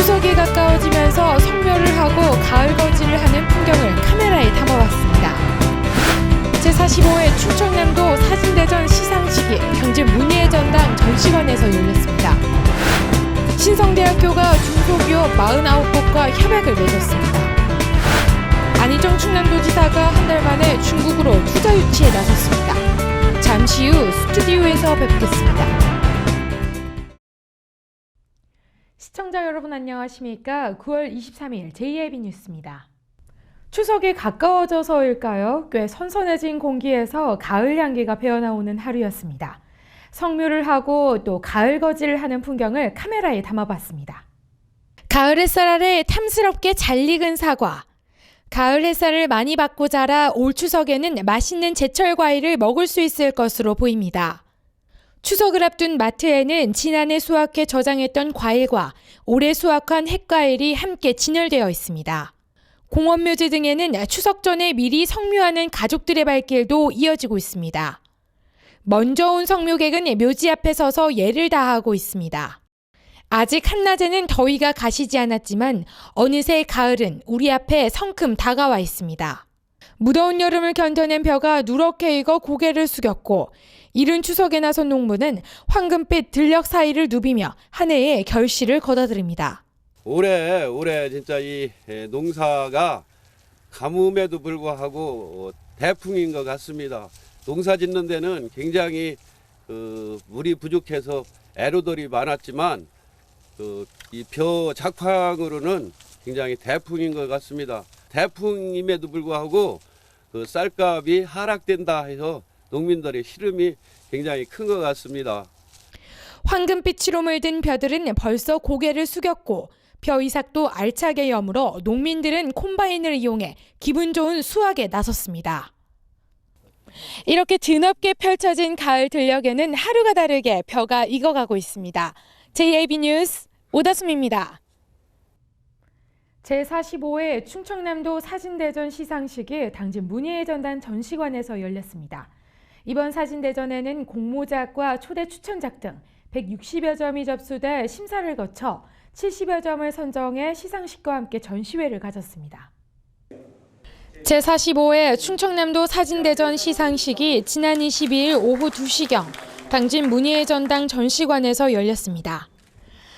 추석이 가까워지면서 성묘를 하고 가을 거지를 하는 풍경을 카메라에 담아봤습니다. 제45회 충청남도 사진대전 시상식이 당진 문예의 전당 전시관에서 열렸습니다. 신성대학교가 중소기업 49곳과 협약을 맺었습니다. 안희정 충남도지사가 한 달 만에 중국으로 투자 유치에 나섰습니다. 잠시 후 스튜디오에서 뵙겠습니다. 시청자 여러분 안녕하십니까? 9월 23일 JIB 뉴스입니다. 추석이 가까워져서일까요? 꽤 선선해진 공기에서 가을 향기가 배어나오는 하루였습니다. 성묘를 하고 또 가을 거지를 하는 풍경을 카메라에 담아봤습니다. 가을 햇살 아래 탐스럽게 잘 익은 사과. 가을 햇살을 많이 받고 자라 올 추석에는 맛있는 제철 과일을 먹을 수 있을 것으로 보입니다. 추석을 앞둔 마트에는 지난해 수확해 저장했던 과일과 올해 수확한 햇과일이 함께 진열되어 있습니다. 공원묘지 등에는 추석 전에 미리 성묘하는 가족들의 발길도 이어지고 있습니다. 먼저 온 성묘객은 묘지 앞에 서서 예를 다하고 있습니다. 아직 한낮에는 더위가 가시지 않았지만 어느새 가을은 우리 앞에 성큼 다가와 있습니다. 무더운 여름을 견뎌낸 벼가 누렇게 익어 고개를 숙였고 이른 추석에 나선 농부는 황금빛 들녘 사이를 누비며 한 해의 결실을 거둬들입니다. 올해 진짜 이 농사가 가뭄에도 불구하고 대풍인 것 같습니다. 농사 짓는 데는 굉장히 물이 부족해서 애로들이 많았지만 이 벼 작황으로는 굉장히 대풍인 것 같습니다. 대풍임에도 불구하고 쌀값이 하락된다 해서 농민들의 시름이 굉장히 큰 것 같습니다. 황금빛으로 물든 벼들은 벌써 고개를 숙였고 벼 이삭도 알차게 여물어 농민들은 콤바인을 이용해 기분 좋은 수확에 나섰습니다. 이렇게 드넓게 펼쳐진 가을 들녘에는 하루가 다르게 벼가 익어가고 있습니다. JIB 뉴스 오다솜입니다. 제45회 충청남도 사진대전 시상식이 당진 문예의 전당 전시관에서 열렸습니다. 이번 사진대전에는 공모작과 초대 추천작 등 160여 점이 접수돼 심사를 거쳐 70여 점을 선정해 시상식과 함께 전시회를 가졌습니다. 제45회 충청남도 사진대전 시상식이 지난 22일 오후 2시경 당진 문예의 전당 전시관에서 열렸습니다.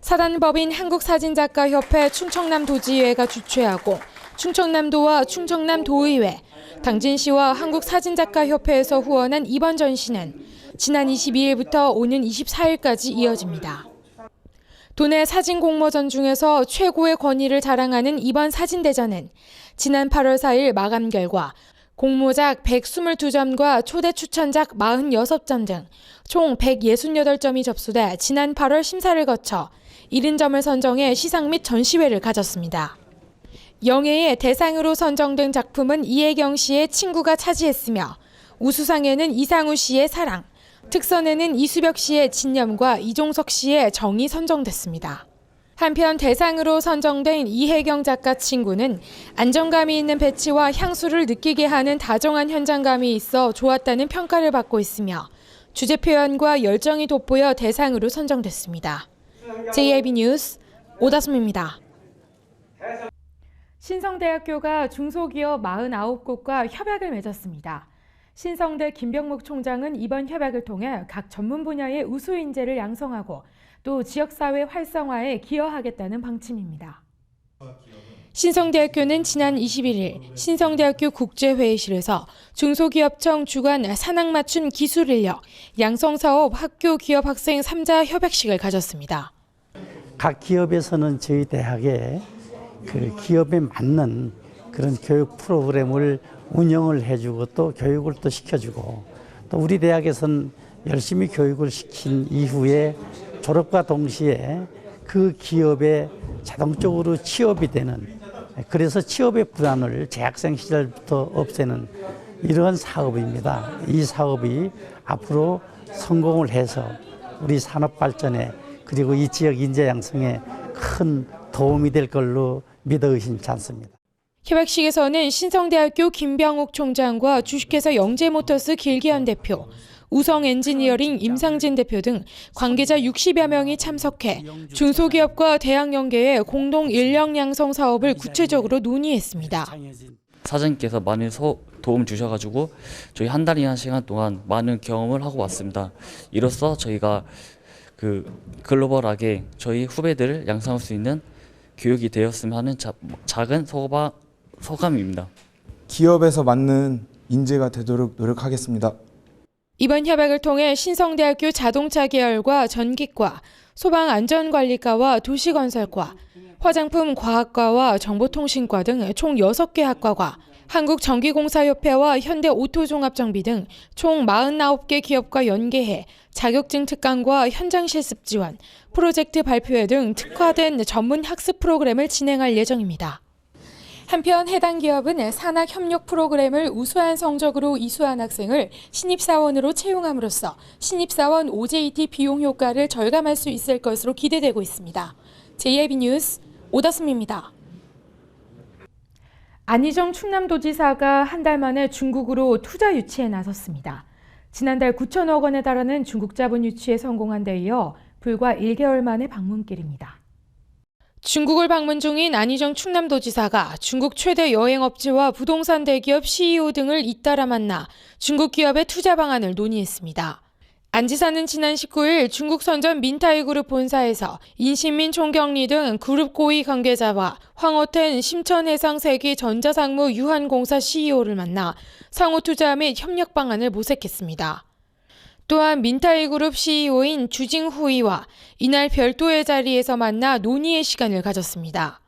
사단법인 한국사진작가협회 충청남도지회가 주최하고 충청남도와 충청남도의회, 당진시와 한국사진작가협회에서 후원한 이번 전시는 지난 22일부터 오는 24일까지 이어집니다. 도내 사진 공모전 중에서 최고의 권위를 자랑하는 이번 사진대전은 지난 8월 4일 마감 결과 공모작 122점과 초대 추천작 46점 등 총 168점이 접수돼 지난 8월 심사를 거쳐 70점을 선정해 시상 및 전시회를 가졌습니다. 영예의 대상으로 선정된 작품은 이혜경 씨의 친구가 차지했으며 우수상에는 이상우 씨의 사랑, 특선에는 이수벽 씨의 진념과 이종석 씨의 정이 선정됐습니다. 한편 대상으로 선정된 이혜경 작가 친구는 안정감이 있는 배치와 향수를 느끼게 하는 다정한 현장감이 있어 좋았다는 평가를 받고 있으며 주제 표현과 열정이 돋보여 대상으로 선정됐습니다. JIB 뉴스 오다솜입니다. 신성대학교가 중소기업 49곳과 협약을 맺었습니다. 신성대 김병목 총장은 이번 협약을 통해 각 전문 분야의 우수 인재를 양성하고 또 지역사회 활성화에 기여하겠다는 방침입니다. 신성대학교는 지난 21일 신성대학교 국제회의실에서 중소기업청 주관 산학맞춤 기술인력 양성사업 학교 기업 학생 3자 협약식을 가졌습니다. 각 기업에서는 저희 대학에 그 기업에 맞는 그런 교육 프로그램을 운영을 해주고 또 교육을 또 시켜주고 또 우리 대학에서는 열심히 교육을 시킨 이후에 졸업과 동시에 그 기업에 자동적으로 취업이 되는 그래서 취업의 불안을 재학생 시절부터 없애는 이러한 사업입니다. 이 사업이 앞으로 성공을 해서 우리 산업 발전에 그리고 이 지역 인재 양성에 큰 도움이 될 걸로 믿어 의심치 않습니다. 협약식에서는 신성대학교 김병옥 총장과 주식회사 영재모터스 길기현 대표, 우성 엔지니어링 임상진 대표 등 관계자 60여 명이 참석해 중소기업과 대학 연계의 공동 인력 양성 사업을 구체적으로 논의했습니다. 사장님께서 많은 도움 주셔가지고 저희 한 달이나 시간 동안 많은 경험을 하고 왔습니다. 이로써 저희가 글로벌하게 저희 후배들을 양성할 수 있는 교육이 되었으면 하는 작은 소감입니다. 기업에서 맞는 인재가 되도록 노력하겠습니다. 이번 협약을 통해 신성대학교 자동차 계열과 전기과, 소방안전관리과와 도시건설과, 화장품 과학과와 정보통신과 등 총 6개 학과가 한국전기공사협회와 현대오토종합정비 등 총 49개 기업과 연계해 자격증 특강과 현장 실습 지원, 프로젝트 발표회 등 특화된 전문 학습 프로그램을 진행할 예정입니다. 한편 해당 기업은 산학 협력 프로그램을 우수한 성적으로 이수한 학생을 신입사원으로 채용함으로써 신입사원 OJT 비용 효과를 절감할 수 있을 것으로 기대되고 있습니다. JIB 뉴스 오다솜입니다. 안희정 충남도지사가 한 달 만에 중국으로 투자 유치에 나섰습니다. 지난달 9천억 원에 달하는 중국 자본 유치에 성공한 데 이어 불과 1개월 만에 방문길입니다. 중국을 방문 중인 안희정 충남도지사가 중국 최대 여행업체와 부동산 대기업 CEO 등을 잇따라 만나 중국 기업의 투자 방안을 논의했습니다. 안 지사는 지난 19일 중국 선전 민타이그룹 본사에서 인신민 총경리 등 그룹 고위 관계자와 황호텐 심천해상세계 전자상무 유한공사 CEO를 만나 상호 투자 및 협력 방안을 모색했습니다. 또한 민타이그룹 CEO인 주징후이와 이날 별도의 자리에서 만나 논의의 시간을 가졌습니다.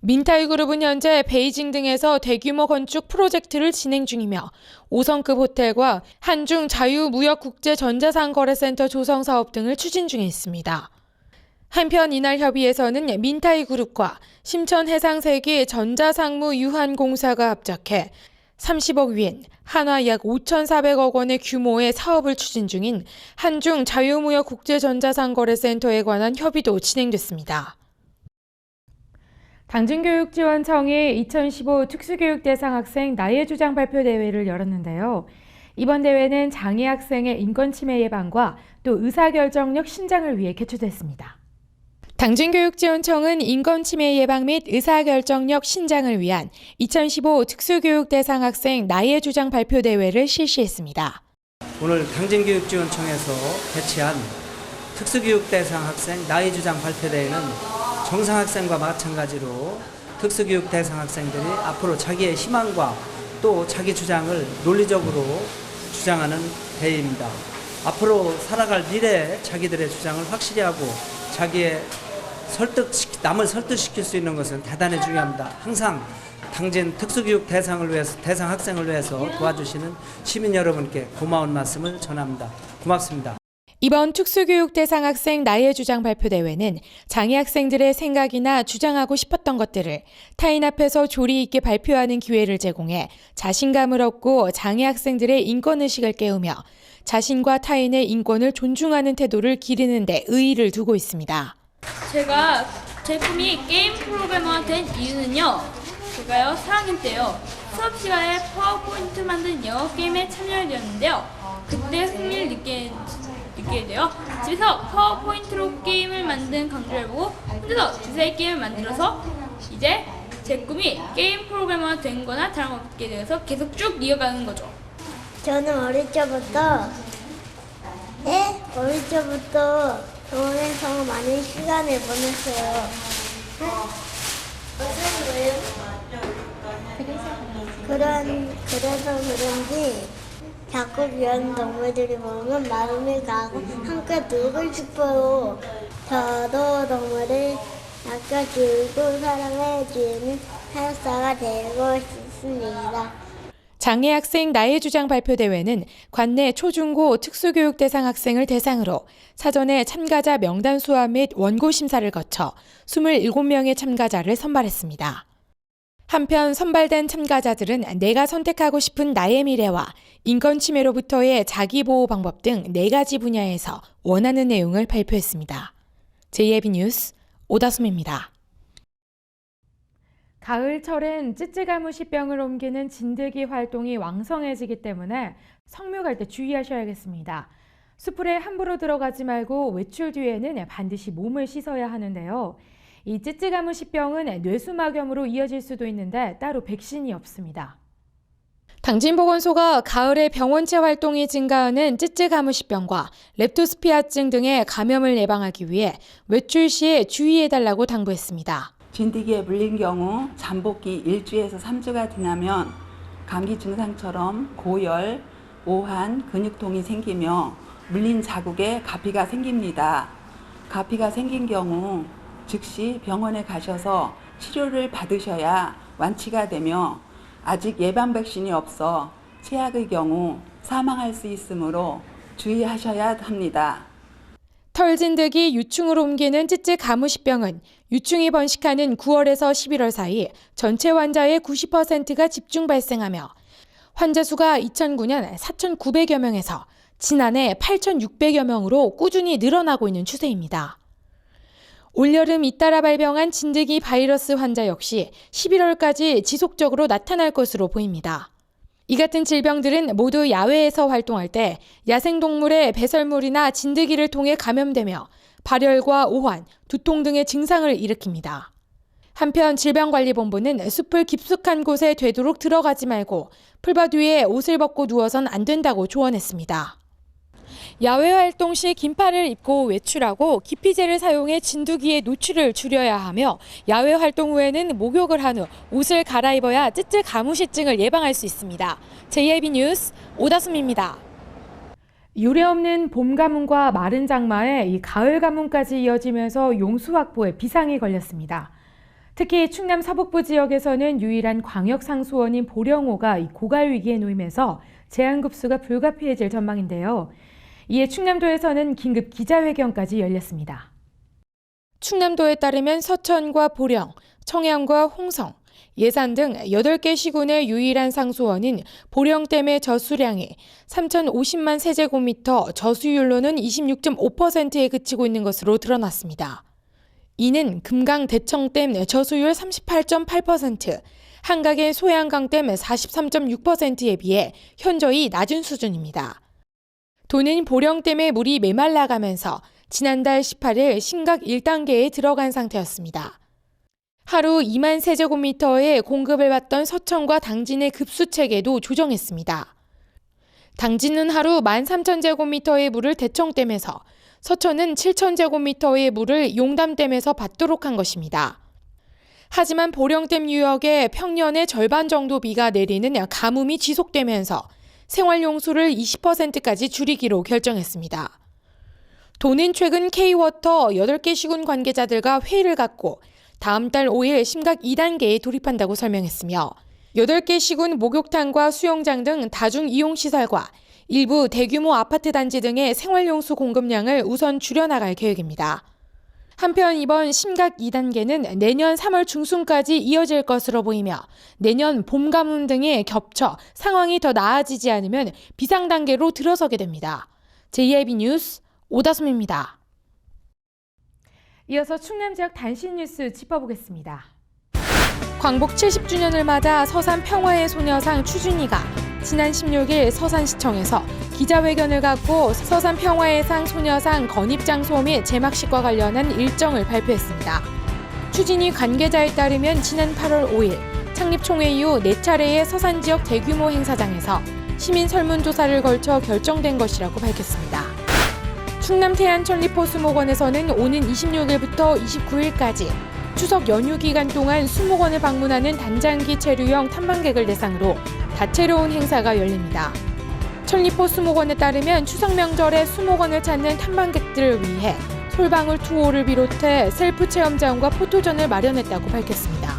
민타이그룹은 현재 베이징 등에서 대규모 건축 프로젝트를 진행 중이며 5성급 호텔과 한중 자유무역국제전자상거래센터 조성 사업 등을 추진 중에 있습니다. 한편 이날 협의에서는 민타이그룹과 심천해상세계 전자상무 유한공사가 합작해 30억 위엔, 한화 약 5,400억 원의 규모의 사업을 추진 중인 한중 자유무역국제전자상거래센터에 관한 협의도 진행됐습니다. 당진교육지원청이 2015 특수교육 대상 학생 나의 주장 발표 대회를 열었는데요. 이번 대회는 장애 학생의 인권 침해 예방과 또 의사결정력 신장을 위해 개최됐습니다. 당진교육지원청은 인권 침해 예방 및 의사결정력 신장을 위한 2015 특수교육 대상 학생 나의 주장 발표 대회를 실시했습니다. 오늘 당진교육지원청에서 개최한 특수교육 대상 학생 나의 주장 발표 대회는 정상 학생과 마찬가지로 특수교육 대상 학생들이 앞으로 자기의 희망과 또 자기 주장을 논리적으로 주장하는 대회입니다. 앞으로 살아갈 미래에 자기들의 주장을 확실히 하고 자기의 남을 설득시킬 수 있는 것은 대단히 중요합니다. 항상 당진 특수교육 대상 학생을 위해서 도와주시는 시민 여러분께 고마운 말씀을 전합니다. 고맙습니다. 이번 특수교육 대상 학생 나의 주장 발표 대회는 장애 학생들의 생각이나 주장하고 싶었던 것들을 타인 앞에서 조리 있게 발표하는 기회를 제공해 자신감을 얻고 장애 학생들의 인권의식을 깨우며 자신과 타인의 인권을 존중하는 태도를 기르는 데 의의를 두고 있습니다. 제 꿈이 게임 프로그래머가 된 이유는요. 제가요 4학년 때요 수업 시간에 파워포인트 만든 영어 게임에 참여를 되었는데요. 그때 흥미를 느끼게 돼요. 집에서 파워포인트로 게임을 만든 강좌를 보고 혼자서 두세 게임을 만들어서 이제 제 꿈이 게임 프로그래머가 된 거나 다름없게 되어서 계속 쭉 이어가는 거죠. 저는 어릴 적부터 병원에서 많은 시간을 보냈어요. 그래서 그런지 자꾸 귀여운 동물들이 보면 마음이 가고 함께 놀고 싶어요. 저도 동물을 아껴주고 사랑해주는 사육사가 되고 싶습니다. 장애 학생 나의 주장 발표 대회는 관내 초중고 특수교육 대상 학생을 대상으로 사전에 참가자 명단 수합 및 원고 심사를 거쳐 27명의 참가자를 선발했습니다. 한편 선발된 참가자들은 내가 선택하고 싶은 나의 미래와 인권 침해로부터의 자기보호 방법 등 4가지 분야에서 원하는 내용을 발표했습니다. JIB 뉴스 오다솜입니다. 가을철엔 찌찌가무시병을 옮기는 진드기 활동이 왕성해지기 때문에 성묘갈 때 주의하셔야겠습니다. 숲풀에 함부로 들어가지 말고 외출 뒤에는 반드시 몸을 씻어야 하는데요. 이 찌찌가무시병은 뇌수막염으로 이어질 수도 있는데 따로 백신이 없습니다. 당진보건소가 가을에 병원체 활동이 증가하는 찌찌가무시병과 렙토스피라증 등의 감염을 예방하기 위해 외출 시에 주의해달라고 당부했습니다. 진드기에 물린 경우 잠복기 1주에서 3주가 지나면 감기 증상처럼 고열, 오한, 근육통이 생기며 물린 자국에 가피가 생깁니다. 가피가 생긴 경우 즉시 병원에 가셔서 치료를 받으셔야 완치가 되며 아직 예방 백신이 없어 최악의 경우 사망할 수 있으므로 주의하셔야 합니다. 털진드기 유충으로 옮기는 찌찌가무시병은 유충이 번식하는 9월에서 11월 사이 전체 환자의 90%가 집중 발생하며 환자 수가 2009년 4,900여 명에서 지난해 8,600여 명으로 꾸준히 늘어나고 있는 추세입니다. 올여름 잇따라 발병한 진드기 바이러스 환자 역시 11월까지 지속적으로 나타날 것으로 보입니다. 이 같은 질병들은 모두 야외에서 활동할 때 야생동물의 배설물이나 진드기를 통해 감염되며 발열과 오한, 두통 등의 증상을 일으킵니다. 한편 질병관리본부는 숲을 깊숙한 곳에 되도록 들어가지 말고 풀밭 위에 옷을 벗고 누워선 안 된다고 조언했습니다. 야외 활동 시 긴팔을 입고 외출하고 기피제를 사용해 진드기의 노출을 줄여야 하며 야외 활동 후에는 목욕을 한 후 옷을 갈아입어야 찌찌가무시증을 예방할 수 있습니다. JIB 뉴스 오다솜입니다. 유례없는 봄 가뭄과 마른 장마에 이 가을 가뭄까지 이어지면서 용수 확보에 비상이 걸렸습니다. 특히 충남 서북부 지역에서는 유일한 광역상수원인 보령호가 이 고갈 위기에 놓이면서 제한급수가 불가피해질 전망인데요. 이에 충남도에서는 긴급 기자회견까지 열렸습니다. 충남도에 따르면 서천과 보령, 청양과 홍성, 예산 등 8개 시군의 유일한 상수원인 보령댐의 저수량이 3,050만 세제곱미터, 저수율로는 26.5%에 그치고 있는 것으로 드러났습니다. 이는 금강 대청댐 저수율 38.8%, 한강의 소양강댐 43.6%에 비해 현저히 낮은 수준입니다. 도는 보령댐의 물이 메말라가면서 지난달 18일 심각 1단계에 들어간 상태였습니다. 하루 2만 세제곱미터의 공급을 받던 서천과 당진의 급수체계도 조정했습니다. 당진은 하루 13,000제곱미터의 물을 대청댐에서, 서천은 7,000제곱미터의 물을 용담댐에서 받도록 한 것입니다. 하지만 보령댐 유역에 평년의 절반 정도 비가 내리는 가뭄이 지속되면서 생활용수를 20%까지 줄이기로 결정했습니다. 도는 최근 K워터 8개 시군 관계자들과 회의를 갖고 다음 달 5일 심각 2단계에 돌입한다고 설명했으며 8개 시군 목욕탕과 수영장 등 다중이용시설과 일부 대규모 아파트 단지 등의 생활용수 공급량을 우선 줄여나갈 계획입니다. 한편 이번 심각 2단계는 내년 3월 중순까지 이어질 것으로 보이며 내년 봄 가뭄 등에 겹쳐 상황이 더 나아지지 않으면 비상단계로 들어서게 됩니다. JIB 뉴스 오다솜입니다. 이어서 충남 지역 단신 뉴스 짚어보겠습니다. 광복 70주년을 맞아 서산 평화의 소녀상 추준이가 지난 16일 서산시청에서 기자회견을 갖고 서산 평화의 상 소녀상 건입 장소 및 제막식과 관련한 일정을 발표했습니다. 추진이 관계자에 따르면 지난 8월 5일 창립총회 이후 4차례의 서산 지역 대규모 행사장에서 시민 설문조사를 걸쳐 결정된 것이라고 밝혔습니다. 충남 태안천리포수목원에서는 오는 26일부터 29일까지 추석 연휴 기간 동안 수목원을 방문하는 단장기 체류형 탐방객을 대상으로 다채로운 행사가 열립니다. 천리포 수목원에 따르면 추석 명절에 수목원을 찾는 탐방객들을 위해 솔방울 투어를 비롯해 셀프 체험장과 포토전을 마련했다고 밝혔습니다.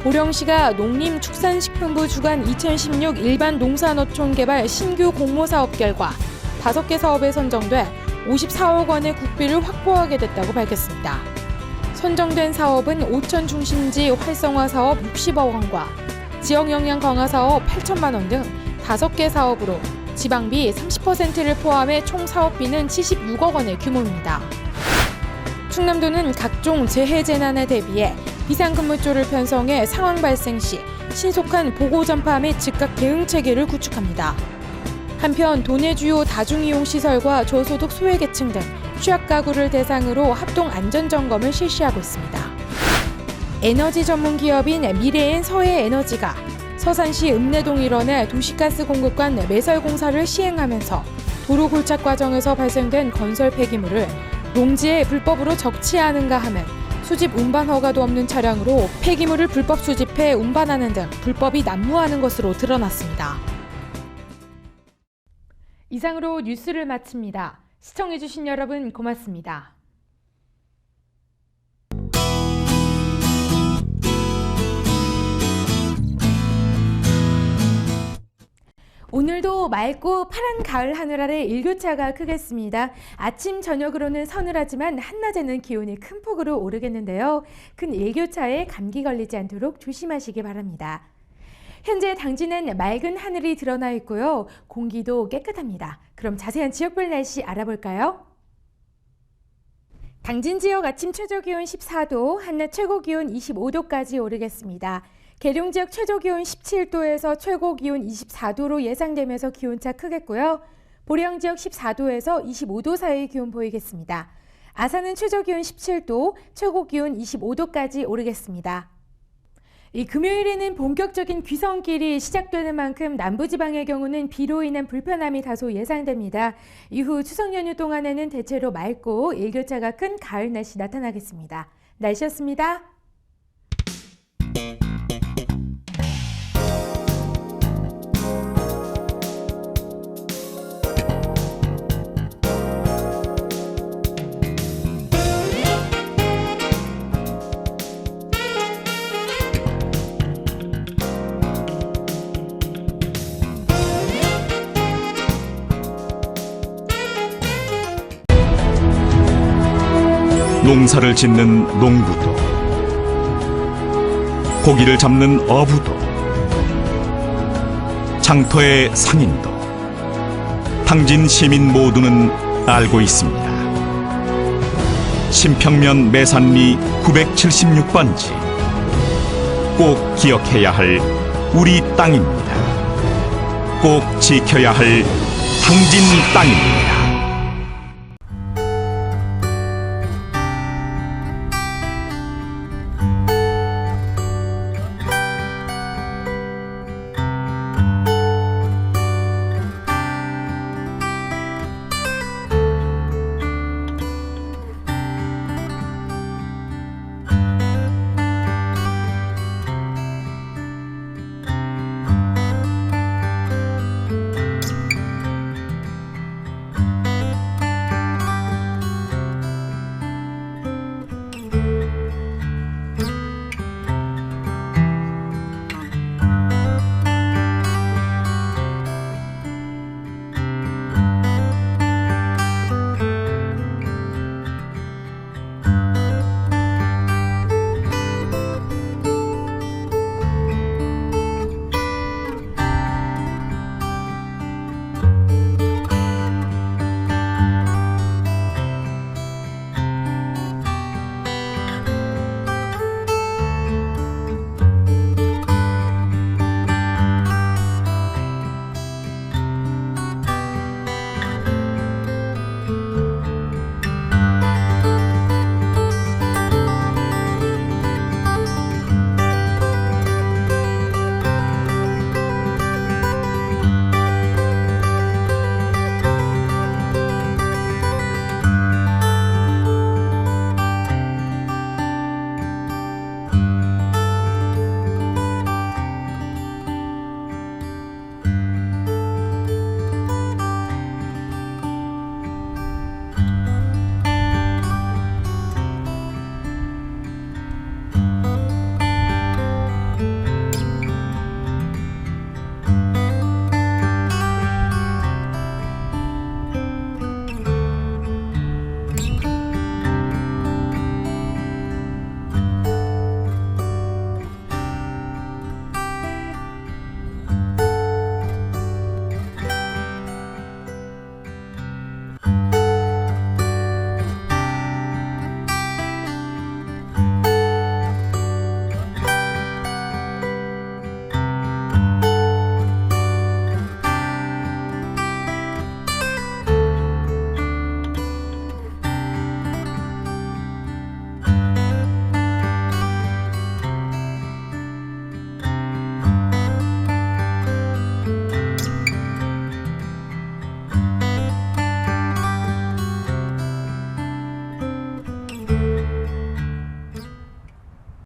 보령시가 농림축산식품부 주관 2016 일반 농산어촌 개발 신규 공모사업 결과 5개 사업에 선정돼 54억 원의 국비를 확보하게 됐다고 밝혔습니다. 선정된 사업은 오천 중심지 활성화 사업 60억 원과 지역 영양 강화 사업 8천만 원 등 5개 사업으로 지방비 30%를 포함해 총 사업비는 76억 원의 규모입니다. 충남도는 각종 재해 재난에 대비해 비상근무조를 편성해 상황 발생 시 신속한 보고 전파 및 즉각 대응 체계를 구축합니다. 한편 도내 주요 다중이용 시설과 저소득 소외계층 등 취약 가구를 대상으로 합동 안전점검을 실시하고 있습니다. 에너지 전문 기업인 미래엔 서해에너지가 서산시 읍내동 일원의 도시가스 공급관 매설 공사를 시행하면서 도로 골착 과정에서 발생된 건설 폐기물을 농지에 불법으로 적치하는가 하면 수집 운반 허가도 없는 차량으로 폐기물을 불법 수집해 운반하는 등 불법이 난무하는 것으로 드러났습니다. 이상으로 뉴스를 마칩니다. 시청해주신 여러분 고맙습니다. 오늘도 맑고 파란 가을 하늘 아래 일교차가 크겠습니다. 아침 저녁으로는 서늘하지만 한낮에는 기온이 큰 폭으로 오르겠는데요. 큰 일교차에 감기 걸리지 않도록 조심하시기 바랍니다. 현재 당진은 맑은 하늘이 드러나 있고요. 공기도 깨끗합니다. 그럼 자세한 지역별 날씨 알아볼까요? 당진 지역 아침 최저기온 14도, 한낮 최고기온 25도까지 오르겠습니다. 계룡 지역 최저기온 17도에서 최고기온 24도로 예상되면서 기온차 크겠고요. 보령 지역 14도에서 25도 사이의 기온 보이겠습니다. 아산은 최저기온 17도, 최고기온 25도까지 오르겠습니다. 이 금요일에는 본격적인 귀성길이 시작되는 만큼 남부지방의 경우는 비로 인한 불편함이 다소 예상됩니다. 이후 추석 연휴 동안에는 대체로 맑고 일교차가 큰 가을 날씨 나타나겠습니다. 날씨였습니다. 농사를 짓는 농부도, 고기를 잡는 어부도, 장터의 상인도, 당진 시민 모두는 알고 있습니다. 신평면 매산리 976번지, 꼭 기억해야 할 우리 땅입니다. 꼭 지켜야 할 당진 땅입니다.